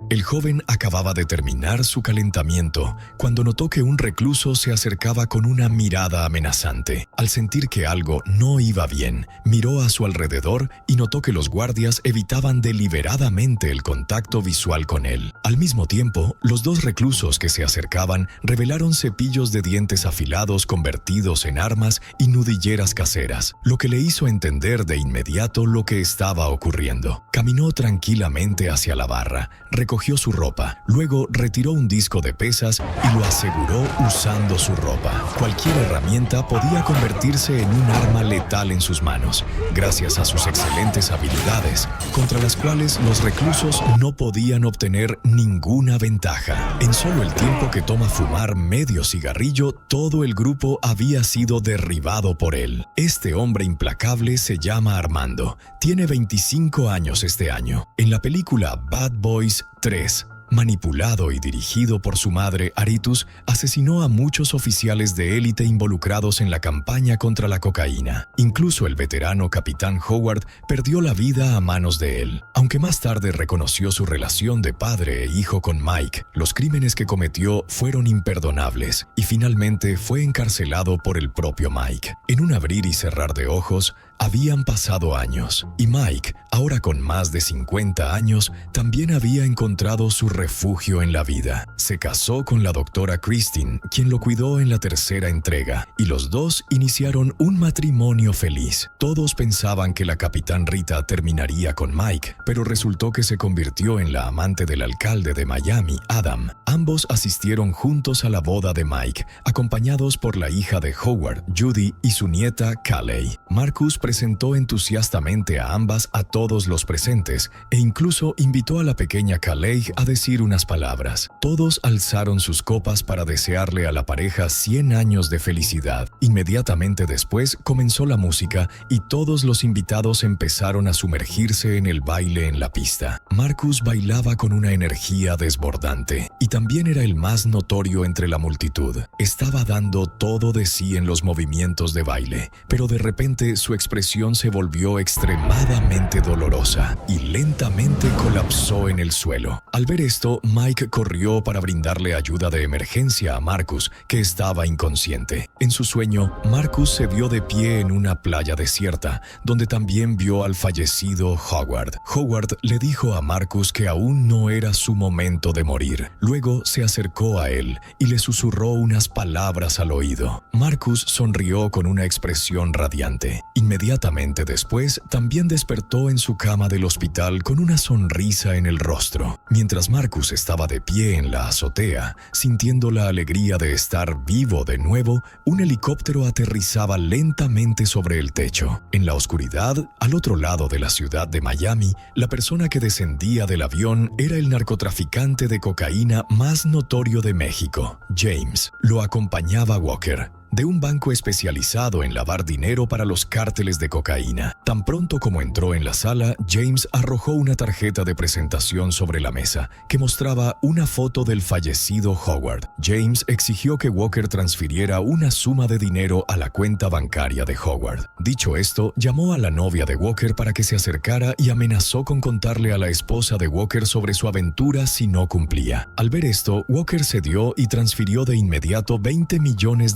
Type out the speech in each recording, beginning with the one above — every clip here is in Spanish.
El joven acababa de terminar su calentamiento cuando notó que un recluso se acercaba con una mirada amenazante. Al sentir que algo no iba bien, miró a su alrededor y notó que los guardias evitaban deliberadamente el contacto visual con él. Al mismo tiempo, los dos reclusos que se acercaban revelaron cepillos de dientes afilados convertidos en armas y nudilleras caseras, lo que le hizo entender de inmediato lo que estaba ocurriendo. Caminó tranquilamente hacia la barra, recogió su ropa, luego retiró un disco de pesas y lo aseguró usando su ropa. Cualquier herramienta podía convertirse en un arma letal en sus manos, gracias a sus excelentes habilidades, contra las cuales los reclusos no podían obtener ninguna ventaja. En solo el tiempo que toma fumar medio cigarrillo, todo el grupo había sido derribado por él. Este hombre implacable se llama Armando. Tiene 25 años este año. En la película Bad Boys 3, manipulado y dirigido por su madre, Aritus asesinó a muchos oficiales de élite involucrados en la campaña contra la cocaína. Incluso el veterano Capitán Howard perdió la vida a manos de él. Aunque más tarde reconoció su relación de padre e hijo con Mike, los crímenes que cometió fueron imperdonables y finalmente fue encarcelado por el propio Mike. En un abrir y cerrar de ojos, habían pasado años, y Mike, ahora con más de 50 años, también había encontrado su refugio en la vida. Se casó con la doctora Christine, quien lo cuidó en la tercera entrega, y los dos iniciaron un matrimonio feliz. Todos pensaban que la Capitán Rita terminaría con Mike, pero resultó que se convirtió en la amante del alcalde de Miami, Adam. Ambos asistieron juntos a la boda de Mike, acompañados por la hija de Howard, Judy, y su nieta, Callie. Marcus presentó entusiastamente a ambas a todos los presentes e incluso invitó a la pequeña Callie a decir unas palabras. Todos alzaron sus copas para desearle a la pareja 100 años de felicidad. Inmediatamente después comenzó la música y todos los invitados empezaron a sumergirse en el baile en la pista. Marcus bailaba con una energía desbordante y también era el más notorio entre la multitud. Estaba dando todo de sí en los movimientos de baile, pero de repente su expresión se volvió extremadamente dolorosa y lentamente colapsó en el suelo. Al ver esto, Mike corrió para brindarle ayuda de emergencia a Marcus, que estaba inconsciente. En su sueño, Marcus se vio de pie en una playa desierta, donde también vio al fallecido Howard. Howard le dijo a Marcus que aún no era su momento de morir. Luego se acercó a él y le susurró unas palabras al oído. Marcus sonrió con una expresión radiante. Inmediatamente después, también despertó en su cama del hospital con una sonrisa en el rostro. Mientras Marcus estaba de pie en la azotea, sintiendo la alegría de estar vivo de nuevo, un helicóptero aterrizaba lentamente sobre el techo. En la oscuridad, al otro lado de la ciudad de Miami, la persona que descendía del avión era el narcotraficante de cocaína más notorio de México, James. Lo acompañaba Walker, de un banco especializado en lavar dinero para los cárteles de cocaína. Tan pronto como entró en la sala, James arrojó una tarjeta de presentación sobre la mesa que mostraba una foto del fallecido Howard. James exigió que Walker transfiriera una suma de dinero a la cuenta bancaria de Howard. Dicho esto, llamó a la novia de Walker para que se acercara y amenazó con contarle a la esposa de Walker sobre su aventura si no cumplía. Al ver esto, Walker cedió y transfirió de inmediato $20 millones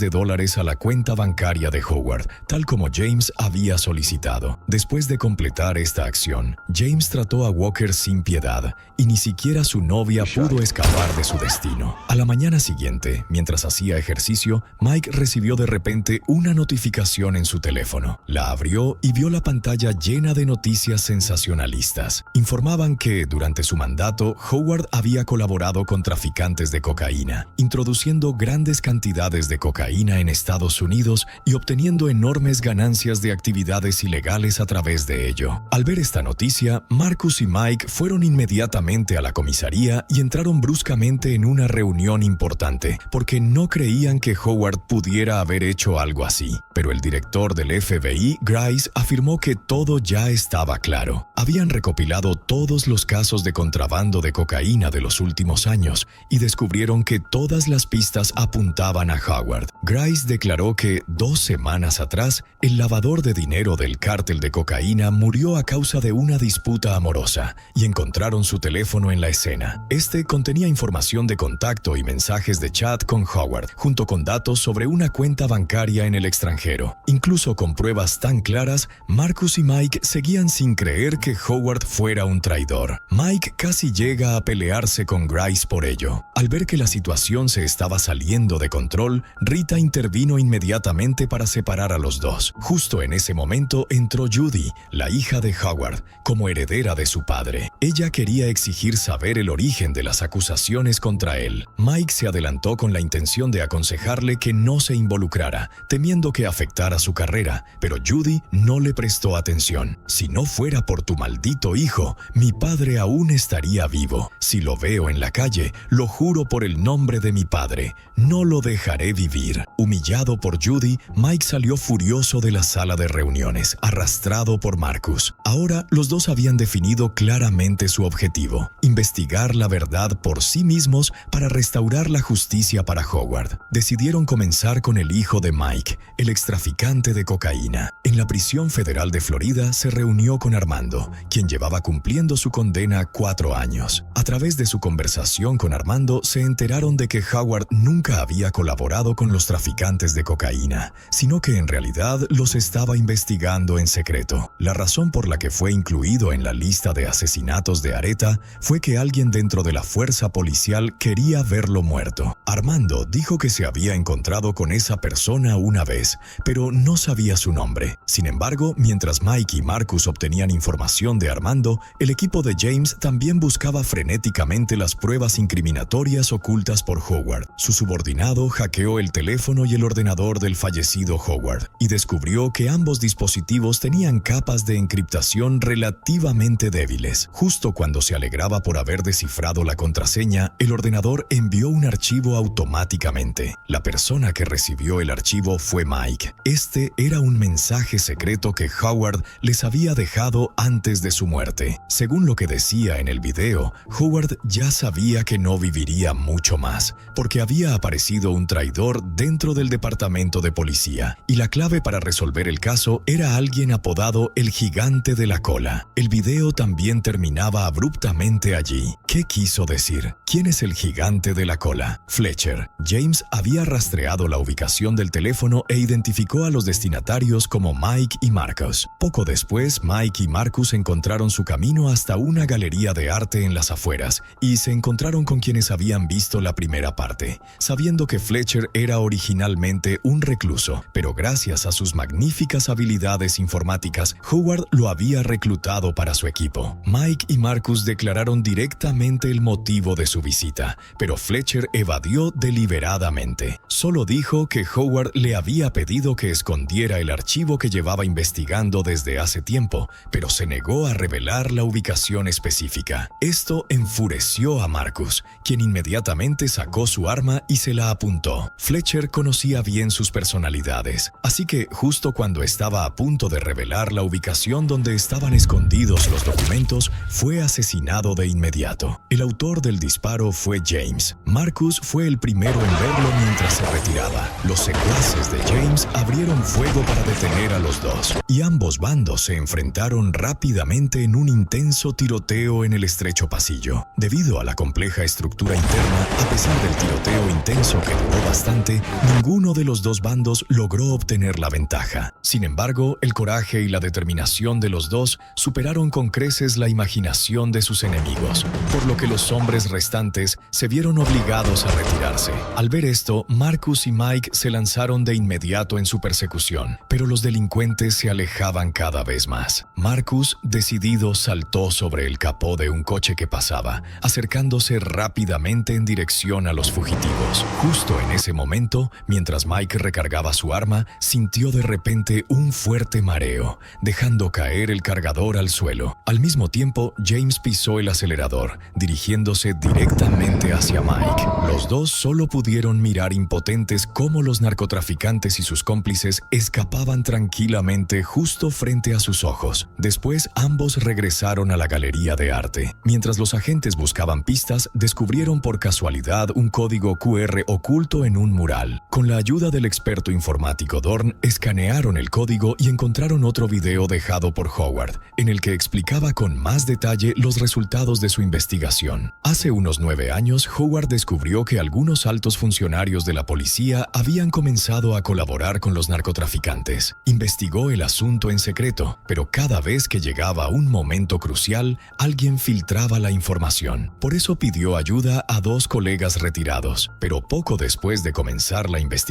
a la cuenta bancaria de Howard, tal como James había solicitado. Después de completar esta acción, James trató a Walker sin piedad y ni siquiera su novia pudo escapar de su destino. A la mañana siguiente, mientras hacía ejercicio, Mike recibió de repente una notificación en su teléfono. La abrió y vio la pantalla llena de noticias sensacionalistas. Informaban que, durante su mandato, Howard había colaborado con traficantes de cocaína, introduciendo grandes cantidades de cocaína en Estados Unidos y obteniendo enormes ganancias de actividades ilegales a través de ello. Al ver esta noticia, Marcus y Mike fueron inmediatamente a la comisaría y entraron bruscamente en una reunión importante, porque no creían que Howard pudiera haber hecho algo así. Pero el director del FBI, Grice, afirmó que todo ya estaba claro. Habían recopilado todos los casos de contrabando de cocaína de los últimos años y descubrieron que todas las pistas apuntaban a Howard. Grice Grace declaró que 2 semanas atrás, el lavador de dinero del cártel de cocaína murió a causa de una disputa amorosa y encontraron su teléfono en la escena. Este contenía información de contacto y mensajes de chat con Howard, junto con datos sobre una cuenta bancaria en el extranjero. Incluso con pruebas tan claras, Marcus y Mike seguían sin creer que Howard fuera un traidor. Mike casi llega a pelearse con Grace por ello. Al ver que la situación se estaba saliendo de control, Rita intervino inmediatamente para separar a los dos. Justo en ese momento entró Judy, la hija de Howard, como heredera de su padre. Ella quería exigir saber el origen de las acusaciones contra él. Mike se adelantó con la intención de aconsejarle que no se involucrara, temiendo que afectara su carrera, pero Judy no le prestó atención. Si no fuera por tu maldito hijo, mi padre aún estaría vivo. Si lo veo en la calle, lo juro por el nombre de mi padre, no lo dejaré vivir. Humillado por Judy, Mike salió furioso de la sala de reuniones, arrastrado por Marcus. Ahora los dos habían definido claramente su objetivo: investigar la verdad por sí mismos para restaurar la justicia para Howard. Decidieron comenzar con el hijo de Mike, el extraficante de cocaína. En la prisión federal de Florida se reunió con Armando, quien llevaba cumpliendo su condena 4 años. A través de su conversación con Armando se enteraron de que Howard nunca había colaborado con los traficantes de cocaína, sino que en realidad los estaba investigando en secreto. La razón por la que fue incluido en la lista de asesinatos de Areta fue que alguien dentro de la fuerza policial quería verlo muerto. Armando dijo que se había encontrado con esa persona una vez, pero no sabía su nombre. Sin embargo, mientras Mike y Marcus obtenían información de Armando, el equipo de James también buscaba frenéticamente las pruebas incriminatorias ocultas por Howard. Su subordinado hackeó el teléfono y el ordenador del fallecido Howard y descubrió que ambos dispositivos tenían capas de encriptación relativamente débiles. Justo cuando se alegraba por haber descifrado la contraseña, el ordenador envió un archivo automáticamente. La persona que recibió el archivo fue Mike. Este era un mensaje secreto que Howard les había dejado antes de su muerte. Según lo que decía en el video, Howard ya sabía que no viviría mucho más, porque había aparecido un traidor dentro del departamento de policía, y la clave para resolver el caso era alguien apodado el Gigante de la Cola. El video también terminaba abruptamente allí. ¿Qué quiso decir? ¿Quién es el Gigante de la Cola? Fletcher. James había rastreado la ubicación del teléfono e identificó a los destinatarios como Mike y Marcus. Poco después, Mike y Marcus encontraron su camino hasta una galería de arte en las afueras y se encontraron con quienes habían visto la primera parte, sabiendo que Fletcher era originalmente un recluso, pero gracias a sus magníficas habilidades informáticas, Howard lo había reclutado para su equipo. Mike y Marcus declararon directamente el motivo de su visita, pero Fletcher evadió deliberadamente. Solo dijo que Howard le había pedido que escondiera el archivo que llevaba investigando desde hace tiempo, pero se negó a revelar la ubicación específica. Esto enfureció a Marcus, quien inmediatamente sacó su arma y se la apuntó. Fletcher conocía bien sus personalidades, así que justo cuando estaba a punto de revelar la ubicación donde estaban escondidos los documentos, fue asesinado de inmediato. El autor del disparo fue James. Marcus fue el primero en verlo mientras se retiraba. Los secuaces de James abrieron fuego para detener a los dos, y ambos bandos se enfrentaron rápidamente en un intenso tiroteo en el estrecho pasillo. Debido a la compleja estructura interna, a pesar del tiroteo intenso que duró bastante, ninguno de los dos bandos logró obtener la ventaja. Sin embargo, el coraje y la determinación de los dos superaron con creces la imaginación de sus enemigos, por lo que los hombres restantes se vieron obligados a retirarse. Al ver esto, Marcus y Mike se lanzaron de inmediato en su persecución, pero los delincuentes se alejaban cada vez más. Marcus, decidido, saltó sobre el capó de un coche que pasaba, acercándose rápidamente en dirección a los fugitivos. Justo en ese momento, mientras Mike recargaba su arma, sintió de repente un fuerte mareo, dejando caer el cargador al suelo. Al mismo tiempo, James pisó el acelerador, dirigiéndose directamente hacia Mike. Los dos solo pudieron mirar impotentes cómo los narcotraficantes y sus cómplices escapaban tranquilamente justo frente a sus ojos. Después, ambos regresaron a la galería de arte. Mientras los agentes buscaban pistas, descubrieron por casualidad un código QR oculto en un mural. Con la Con la ayuda del experto informático Dorn, escanearon el código y encontraron otro video dejado por Howard, en el que explicaba con más detalle los resultados de su investigación. Hace unos 9 años, Howard descubrió que algunos altos funcionarios de la policía habían comenzado a colaborar con los narcotraficantes. Investigó el asunto en secreto, pero cada vez que llegaba un momento crucial, alguien filtraba la información. Por eso pidió ayuda a 2 colegas retirados, pero poco después de comenzar la investigación,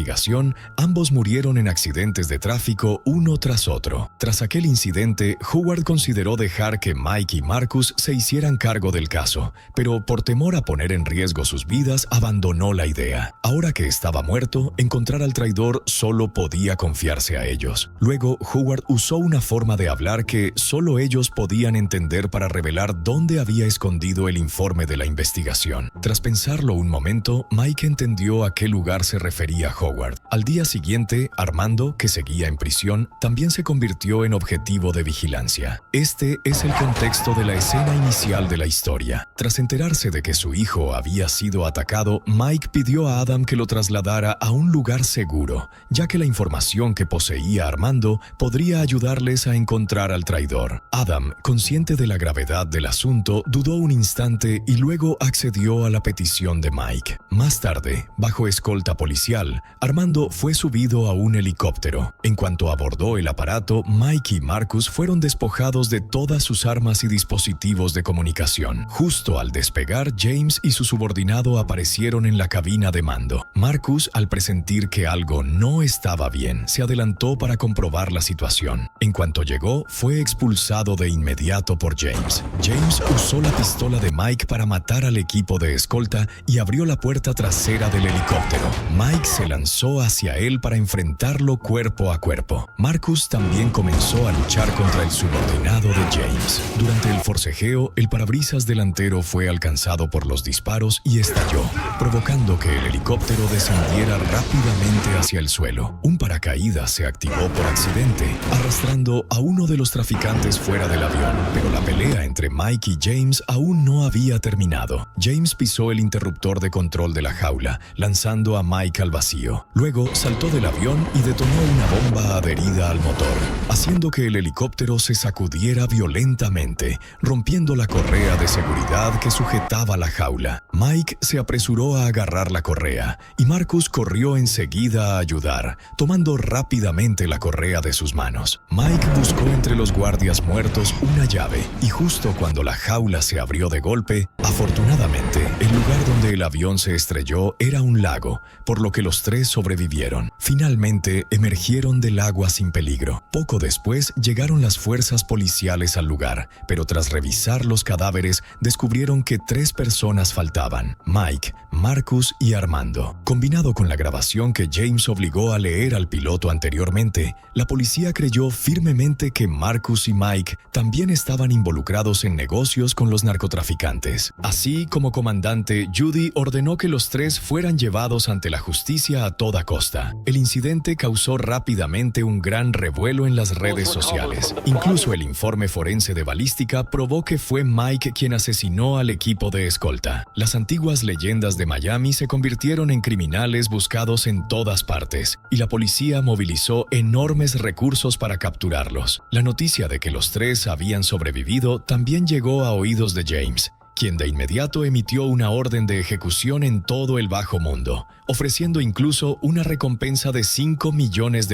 ambos murieron en accidentes de tráfico uno tras otro. Tras aquel incidente, Howard consideró dejar que Mike y Marcus se hicieran cargo del caso, pero por temor a poner en riesgo sus vidas, abandonó la idea. Ahora que estaba muerto, encontrar al traidor solo podía confiarse a ellos. Luego, Howard usó una forma de hablar que solo ellos podían entender para revelar dónde había escondido el informe de la investigación. Tras pensarlo un momento, Mike entendió a qué lugar se refería Howard. Al día siguiente, Armando, que seguía en prisión, también se convirtió en objetivo de vigilancia. Este es el contexto de la escena inicial de la historia. Tras enterarse de que su hijo había sido atacado, Mike pidió a Adam que lo trasladara a un lugar seguro, ya que la información que poseía Armando podría ayudarles a encontrar al traidor. Adam, consciente de la gravedad del asunto, dudó un instante y luego accedió a la petición de Mike. Más tarde, bajo escolta policial, Armando fue subido a un helicóptero. En cuanto abordó el aparato, Mike y Marcus fueron despojados de todas sus armas y dispositivos de comunicación. Justo al despegar, James y su subordinado aparecieron en la cabina de mando. Marcus, al presentir que algo no estaba bien, se adelantó para comprobar la situación. En cuanto llegó, fue expulsado de inmediato por James. James usó la pistola de Mike para matar al equipo de escolta y abrió la puerta trasera del helicóptero. Mike se lanzó hacia él para enfrentarlo cuerpo a cuerpo. Marcus también comenzó a luchar contra el subordinado de James. Durante el forcejeo, el parabrisas delantero fue alcanzado por los disparos y estalló, provocando que el helicóptero descendiera rápidamente hacia el suelo. Un paracaídas se activó por accidente, arrastrando a uno de los traficantes fuera del avión, pero la pelea entre Mike y James aún no había terminado. James pisó el interruptor de control de la jaula, lanzando a Mike al vacío. Luego saltó del avión y detonó una bomba adherida al motor, haciendo que el helicóptero se sacudiera violentamente, rompiendo la correa de seguridad que sujetaba la jaula. Mike se apresuró a agarrar la correa y Marcus corrió enseguida a ayudar, tomando rápidamente la correa de sus manos. Mike buscó entre los guardias muertos una llave y justo cuando la jaula se abrió de golpe, afortunadamente, el lugar donde el avión se estrelló era un lago, por lo que los 3 sobrevivieron. Finalmente, emergieron del agua sin peligro. Poco después, llegaron las fuerzas policiales al lugar, pero tras revisar los cadáveres, descubrieron que 3 personas faltaban: Mike, Marcus y Armando. Combinado con la grabación que James obligó a leer al piloto anteriormente, la policía creyó firmemente que Marcus y Mike también estaban involucrados en negocios con los narcotraficantes. Así, como comandante, Judy ordenó que los 3 fueran llevados ante la justicia a toda costa. El incidente causó rápidamente un gran revuelo en las redes sociales. Incluso el informe forense de balística probó que fue Mike quien asesinó al equipo de escolta. Las antiguas leyendas de Miami se convirtieron en criminales buscados en todas partes, y la policía movilizó enormes recursos para capturarlos. La noticia de que los 3 habían sobrevivido también llegó a oídos de James, quien de inmediato emitió una orden de ejecución en todo el bajo mundo, ofreciendo incluso una recompensa de $5 millones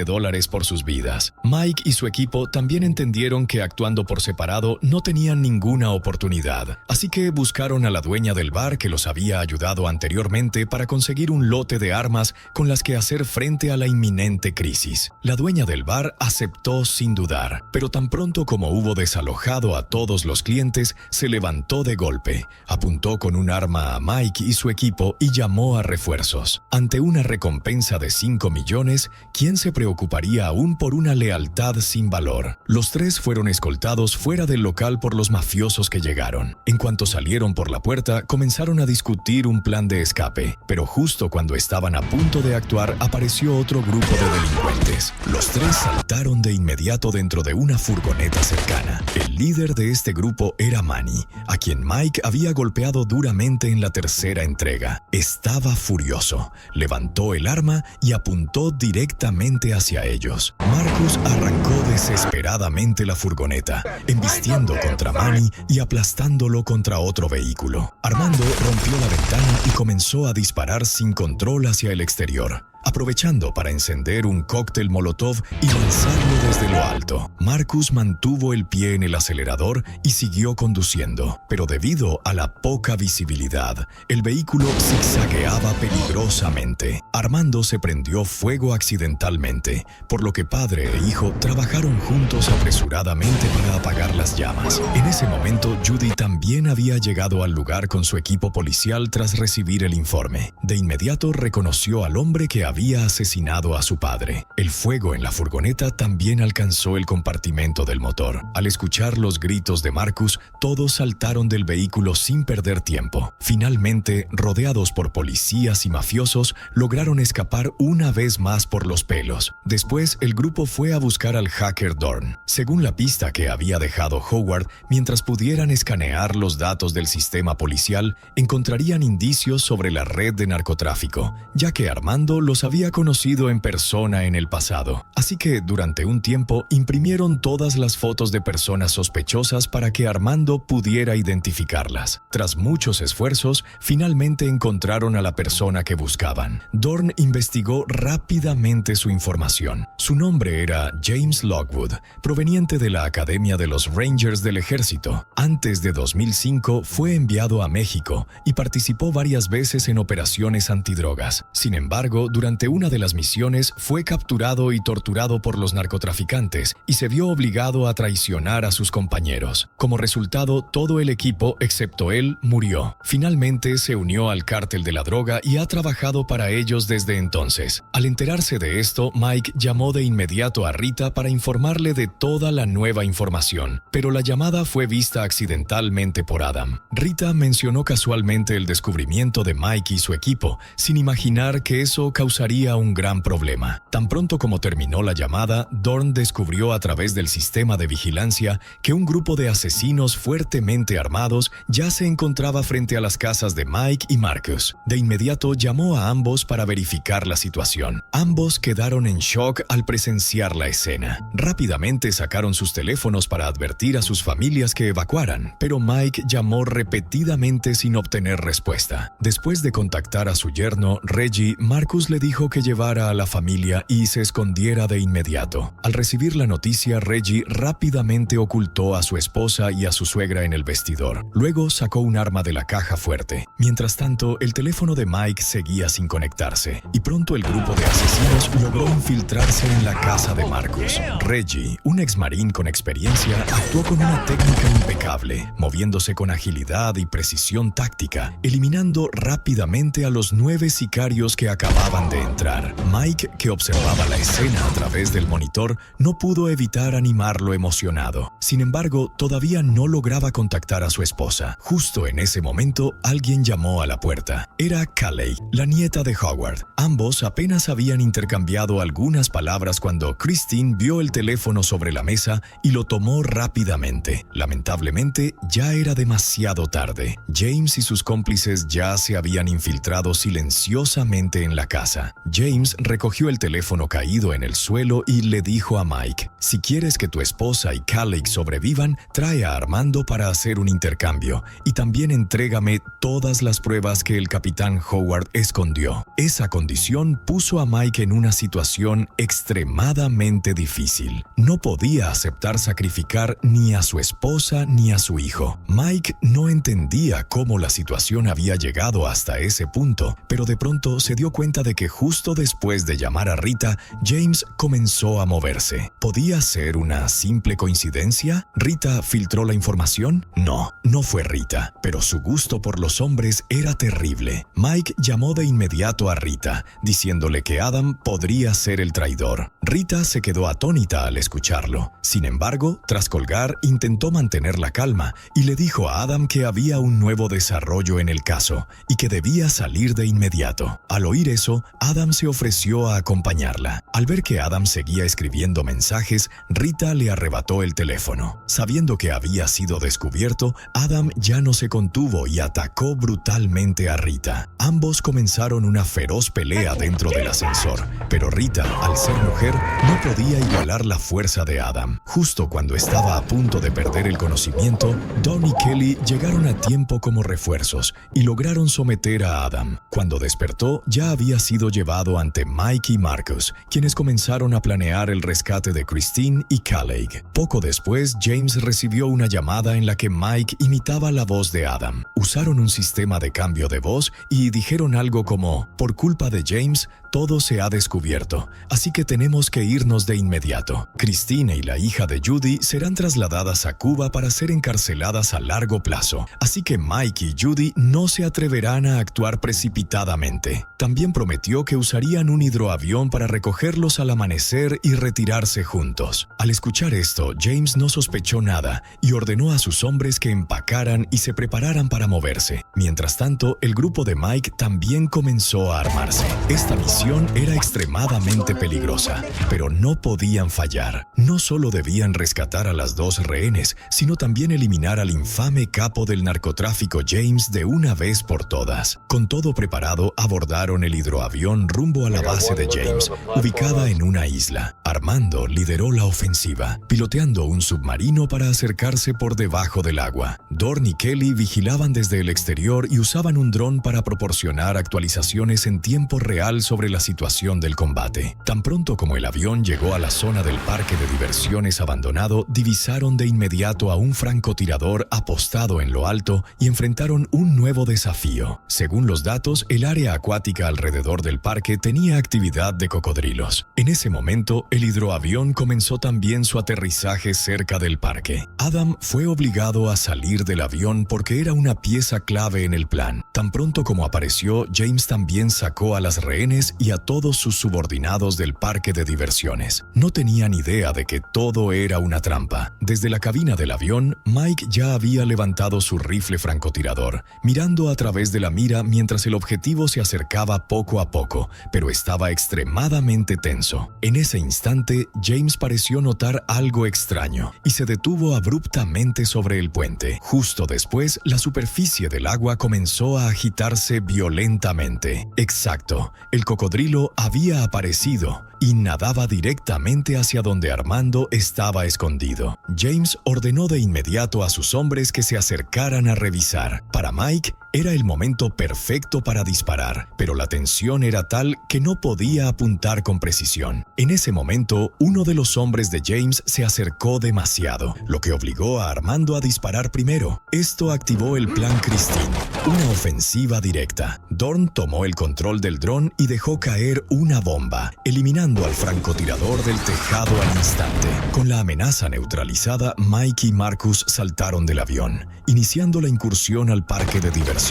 por sus vidas. Mike y su equipo también entendieron que actuando por separado no tenían ninguna oportunidad, así que buscaron a la dueña del bar que los había ayudado anteriormente para conseguir un lote de armas con las que hacer frente a la inminente crisis. La dueña del bar aceptó sin dudar, pero tan pronto como hubo desalojado a todos los clientes, se levantó de golpe, apuntó con un arma a Mike y su equipo y llamó a refuerzos. Ante una recompensa de $5 millones, ¿quién se preocuparía aún por una lealtad sin valor? Los 3 fueron escoltados fuera del local por los mafiosos que llegaron. En cuanto salieron por la puerta, comenzaron a discutir un plan de escape, pero justo cuando estaban a punto de actuar, apareció otro grupo de delincuentes. Los 3 saltaron de inmediato dentro de una furgoneta cercana. El líder de este grupo era Manny, a quien Mike había golpeado duramente en la tercera entrega. Estaba furioso, levantó el arma y apuntó directamente hacia ellos. Marcus arrancó desesperadamente la furgoneta, embistiendo contra Manny y aplastándolo contra otro vehículo. Armando rompió la ventana y comenzó a disparar sin control hacia el exterior, aprovechando para encender un cóctel molotov y lanzarlo desde lo alto. Marcus mantuvo el pie en el acelerador y siguió conduciendo, pero debido a la poca visibilidad, el vehículo zigzagueaba peligrosamente. Armando se prendió fuego accidentalmente, por lo que padre e hijo trabajaron juntos apresuradamente para apagar las llamas. En ese momento, Judy también había llegado al lugar con su equipo policial tras recibir el informe. De inmediato reconoció al hombre que había asesinado a su padre. El fuego en la furgoneta también alcanzó el compartimento del motor. Al escuchar los gritos de Marcus, todos saltaron del vehículo sin perder tiempo. Finalmente, rodeados por policías y mafiosos, lograron escapar una vez más por los pelos. Después, el grupo fue a buscar al hacker Dorn. Según la pista que había dejado Howard, mientras pudieran escanear los datos del sistema policial, encontrarían indicios sobre la red de narcotráfico, ya que Armando los había conocido en persona en el pasado. Así que durante un tiempo imprimieron todas las fotos de personas sospechosas para que Armando pudiera identificarlas. Tras muchos esfuerzos, finalmente encontraron a la persona que buscaban. Dorn investigó rápidamente su información. Su nombre era James Lockwood, proveniente de la Academia de los Rangers del Ejército. Antes de 2005 fue enviado a México y participó varias veces en operaciones antidrogas. Sin embargo, durante una de las misiones fue capturado y torturado por los narcotraficantes y se vio obligado a traicionar a sus compañeros. Como resultado, todo el equipo, excepto él, murió. Finalmente se unió al cártel de la droga y ha trabajado para ellos desde entonces. Al enterarse de esto, Mike llamó de inmediato a Rita para informarle de toda la nueva información, pero la llamada fue vista accidentalmente por Adam. Rita mencionó casualmente el descubrimiento de Mike y su equipo, sin imaginar que eso causaría un gran problema. Tan pronto como terminó la llamada, Dorn descubrió a través del sistema de vigilancia que un grupo de asesinos fuertemente armados ya se encontraba frente a las casas de Mike y Marcus. De inmediato llamó a ambos para verificar la situación. Ambos quedaron en shock al presenciar la escena. Rápidamente sacaron sus teléfonos para advertir a sus familias que evacuaran, pero Mike llamó repetidamente sin obtener respuesta. Después de contactar a su yerno, Reggie, Marcus le dijo que llevara a la familia y se escondiera de inmediato. Al recibir la noticia, Reggie rápidamente ocultó a su esposa y a su suegra en el vestidor. Luego sacó un arma de la caja fuerte. Mientras tanto, el teléfono de Mike seguía sin conectarse, y pronto el grupo de asesinos logró infiltrarse en la casa de Marcus. Reggie, un exmarín con experiencia, actuó con una técnica impecable, moviéndose con agilidad y precisión táctica, eliminando rápidamente a los 9 sicarios que acababan de entrar. Mike, que observaba la escena a través del monitor, no pudo evitar animarlo emocionado. Sin embargo, todavía no lograba contactar a su esposa. Justo en ese momento, alguien llamó a la puerta. Era Callie, la nieta de Howard. Ambos apenas habían intercambiado algunas palabras cuando Christine vio el teléfono sobre la mesa y lo tomó rápidamente. Lamentablemente, ya era demasiado tarde. James y sus cómplices ya se habían infiltrado silenciosamente en la casa. James recogió el teléfono caído en el suelo y le dijo a Mike: si quieres que tu esposa y Callie sobrevivan, trae a Armando para hacer un intercambio y también entrégame todas las pruebas que el capitán Howard escondió. Esa condición puso a Mike en una situación extremadamente difícil. No podía aceptar sacrificar ni a su esposa ni a su hijo. Mike no entendía cómo la situación había llegado hasta ese punto, pero de pronto se dio cuenta de que justo después de llamar a Rita, James comenzó a moverse. ¿Podía ser una simple coincidencia? ¿Rita filtró la información? No, no fue Rita, pero su gusto por los hombres era terrible. Mike llamó de inmediato a Rita, diciéndole que Adam podría ser el traidor. Rita se quedó atónita al escucharlo. Sin embargo, tras colgar, intentó mantener la calma y le dijo a Adam que había un nuevo desarrollo en el caso y que debía salir de inmediato. Al oír eso, Adam se ofreció a acompañarla. Al ver que Adam seguía escribiendo mensajes, Rita le arrebató el teléfono. Sabiendo que había sido descubierto, Adam ya no se contuvo y atacó brutalmente a Rita. Ambos comenzaron una feroz pelea dentro del ascensor, pero Rita, al ser mujer, no podía igualar la fuerza de Adam. Justo cuando estaba a punto de perder el conocimiento, Dawn y Kelly llegaron a tiempo como refuerzos y lograron someter a Adam. Cuando despertó, ya había sido llevado ante Mike y Marcus, quienes comenzaron a planear el rescate de Christine y Caleigh. Poco después, James recibió una llamada en la que Mike imitaba la voz de Adam. Usaron un sistema de cambio de voz y dijeron algo como: por culpa de James, todo se ha descubierto, así que tenemos que irnos de inmediato. Christine y la hija de Judy serán trasladadas a Cuba para ser encarceladas a largo plazo, así que Mike y Judy no se atreverán a actuar precipitadamente. También prometió que usarían un hidroavión para recogerlos al amanecer y retirarse juntos. Al escuchar esto, James no sospechó nada y ordenó a sus hombres que empacaran y se prepararan para moverse. Mientras tanto, el grupo de Mike también comenzó a armarse. Esta misión era extremadamente peligrosa, pero no podían fallar. No solo debían rescatar a las dos rehenes, sino también eliminar al infame capo del narcotráfico James de una vez por todas. Con todo preparado, abordaron el hidroavión rumbo a la base de James, ubicada en una isla. Armando lideró la ofensiva, piloteando un submarino para acercarse por debajo del agua. Dawn y Kelly vigilaban desde el exterior y usaban un dron para proporcionar actualizaciones en tiempo real sobre la situación del combate. Tan pronto como el avión llegó a la zona del parque de diversiones abandonado, divisaron de inmediato a un francotirador apostado en lo alto y enfrentaron un nuevo desafío. Según los datos, el área acuática alrededor del parque tenía actividad de cocodrilos. En ese momento, el hidroavión comenzó también su aterrizaje cerca del parque. Adam fue obligado a salir del avión porque era una pieza clave en el plan. Tan pronto como apareció, James también sacó a las rehenes y a todos sus subordinados del parque de diversiones. No tenían idea de que todo era una trampa. Desde la cabina del avión, Mike ya había levantado su rifle francotirador, mirando a través de la mira mientras el objetivo se acercaba poco a poco, pero estaba extremadamente tenso. En ese instante, James pareció notar algo extraño y se detuvo abruptamente sobre el puente. Justo después, la superficie del agua comenzó a agitarse violentamente. Exacto, el cocodrilo había aparecido y nadaba directamente hacia donde Armando estaba escondido. James ordenó de inmediato a sus hombres que se acercaran a revisar. Para Mike, era el momento perfecto para disparar, pero la tensión era tal que no podía apuntar con precisión. En ese momento, uno de los hombres de James se acercó demasiado, lo que obligó a Armando a disparar primero. Esto activó el plan Christine, una ofensiva directa. Dawn tomó el control del dron y dejó caer una bomba, eliminando al francotirador del tejado al instante. Con la amenaza neutralizada, Mike y Marcus saltaron del avión, iniciando la incursión al parque de diversiones.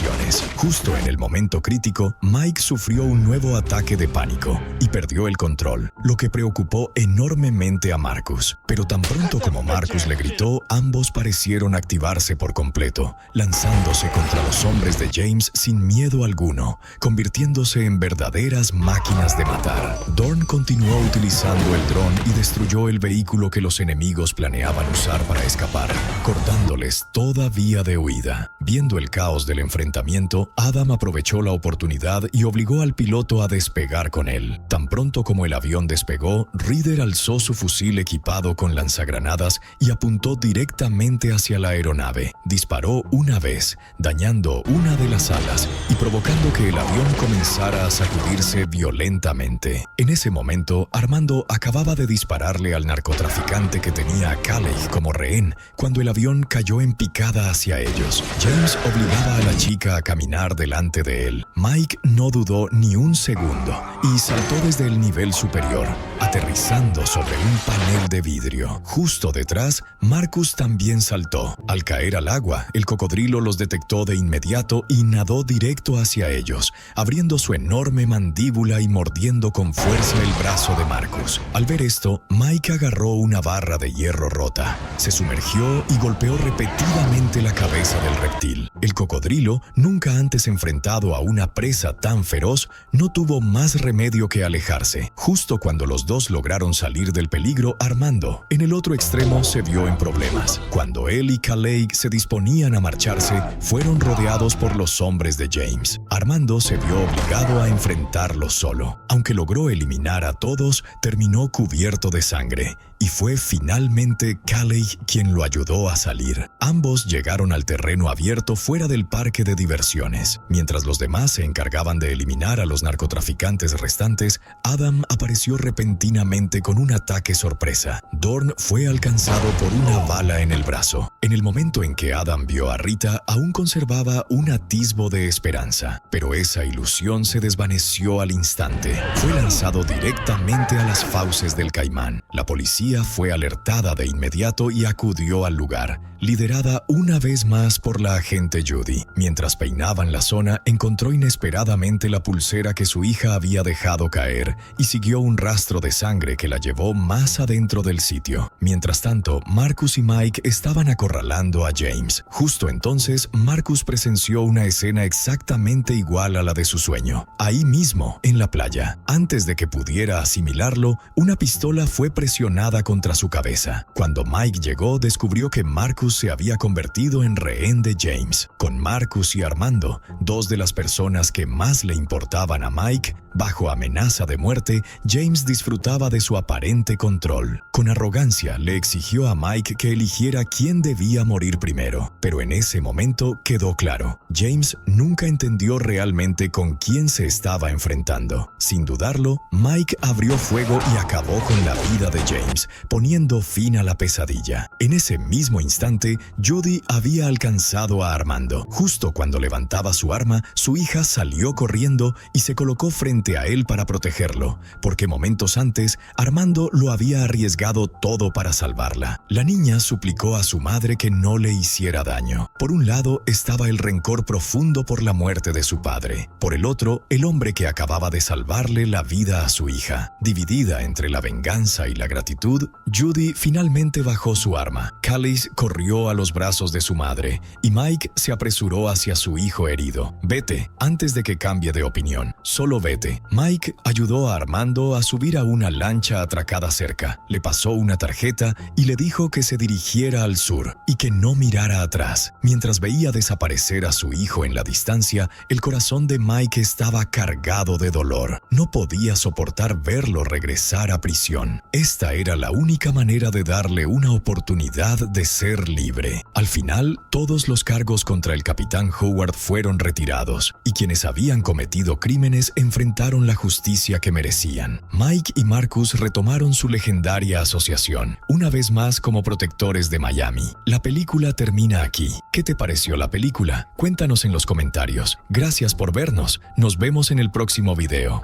Justo en el momento crítico, Mike sufrió un nuevo ataque de pánico y perdió el control, lo que preocupó enormemente a Marcus. Pero tan pronto como Marcus le gritó, ambos parecieron activarse por completo, lanzándose contra los hombres de James sin miedo alguno, convirtiéndose en verdaderas máquinas de matar. Dawn continuó utilizando el dron y destruyó el vehículo que los enemigos planeaban usar para escapar, cortándoles toda vía de huida. Viendo el caos del enfrentamiento, Adam aprovechó la oportunidad y obligó al piloto a despegar con él. Tan pronto como el avión despegó, Reader alzó su fusil equipado con lanzagranadas y apuntó directamente hacia la aeronave. Disparó una vez, dañando una de las alas y provocando que el avión comenzara a sacudirse violentamente. En ese momento, Armando acababa de dispararle al narcotraficante que tenía a Caleigh como rehén cuando el avión cayó en picada hacia ellos. James obligaba a la chica a caminar delante de él. Mike no dudó ni un segundo y saltó desde el nivel superior, aterrizando sobre un panel de vidrio. Justo detrás, Marcus también saltó. Al caer al agua, el cocodrilo los detectó de inmediato y nadó directo hacia ellos, abriendo su enorme mandíbula y mordiendo con fuerza el brazo de Marcus. Al ver esto, Mike agarró una barra de hierro rota, se sumergió y golpeó repetidamente la cabeza del reptil. El cocodrilo, nunca antes enfrentado a una presa tan feroz, no tuvo más remedio que alejarse. Justo cuando los dos lograron salir del peligro, Armando, en el otro extremo, se vio en problemas. Cuando él y Caleigh se disponían a marcharse, fueron rodeados por los hombres de James. Armando se vio obligado a enfrentarlos solo. Aunque logró eliminar a todos, terminó cubierto de sangre, y fue finalmente Caleigh quien lo ayudó a salir. Ambos llegaron al terreno abierto fuera del parque de diversiones. Mientras los demás se encargaban de eliminar a los narcotraficantes restantes, Adam apareció repentinamente con un ataque sorpresa. Dorn fue alcanzado por una bala en el brazo. En el momento en que Adam vio a Rita, aún conservaba un atisbo de esperanza, pero esa ilusión se desvaneció al instante. Fue lanzado directamente a las fauces del caimán. La policía fue alertada de inmediato y acudió al lugar, liderada una vez más por la agente Judy. Mientras peinaban la zona, encontró inesperadamente la pulsera que su hija había dejado caer y siguió un rastro de sangre que la llevó más adentro del sitio. Mientras tanto, Marcus y Mike estaban acorralando a James. Justo entonces, Marcus presenció una escena exactamente igual a la de su sueño. Ahí mismo, en la playa. Antes de que pudiera asimilarlo, una pistola fue presionada contra su cabeza. Cuando Mike llegó, descubrió que Marcus se había convertido en rehén de James. Con Marcus y Armando, dos de las personas que más le importaban a Mike, bajo amenaza de muerte, James disfrutaba de su aparente control. Con arrogancia le exigió a Mike que eligiera quién debía morir primero. Pero en ese momento quedó claro, James nunca entendió realmente con quién se estaba enfrentando. Sin dudarlo, Mike abrió fuego y acabó con la vida de James, poniendo fin a la pesadilla. En ese mismo instante, Judy había alcanzado a Armando. Justo cuando levantaba su arma, su hija salió corriendo y se colocó frente a él para protegerlo, porque momentos antes, Armando lo había arriesgado todo para salvarla. La niña suplicó a su madre que no le hiciera daño. Por un lado estaba el rencor profundo por la muerte de su padre. Por el otro, el hombre que acababa de salvarle la vida a su hija. Dividida entre la venganza y la gratitud, Judy finalmente bajó su arma. Caleigh corrió a los brazos de su madre y Mike se apresuró hacia su hijo herido. «Vete, antes de que cambie de opinión. Solo vete». Mike ayudó a Armando a subir a una lancha atracada cerca. Le pasó una tarjeta y le dijo que se dirigiera al sur y que no mirara atrás. Mientras veía desaparecer a su hijo en la distancia, el corazón de Mike estaba cargado de dolor. No podía soportar verlo regresar a prisión. Esta era la única manera de darle una oportunidad de ser libre. Al final, todos los cargos contra el capitán Howard fueron retirados y quienes habían cometido crímenes enfrentaron la justicia que merecían. Mike y Marcus retomaron su legendaria asociación, una vez más como protectores de Miami. La película termina aquí. ¿Qué te pareció la película? Cuéntanos en los comentarios. Gracias por vernos. Nos vemos en el próximo video.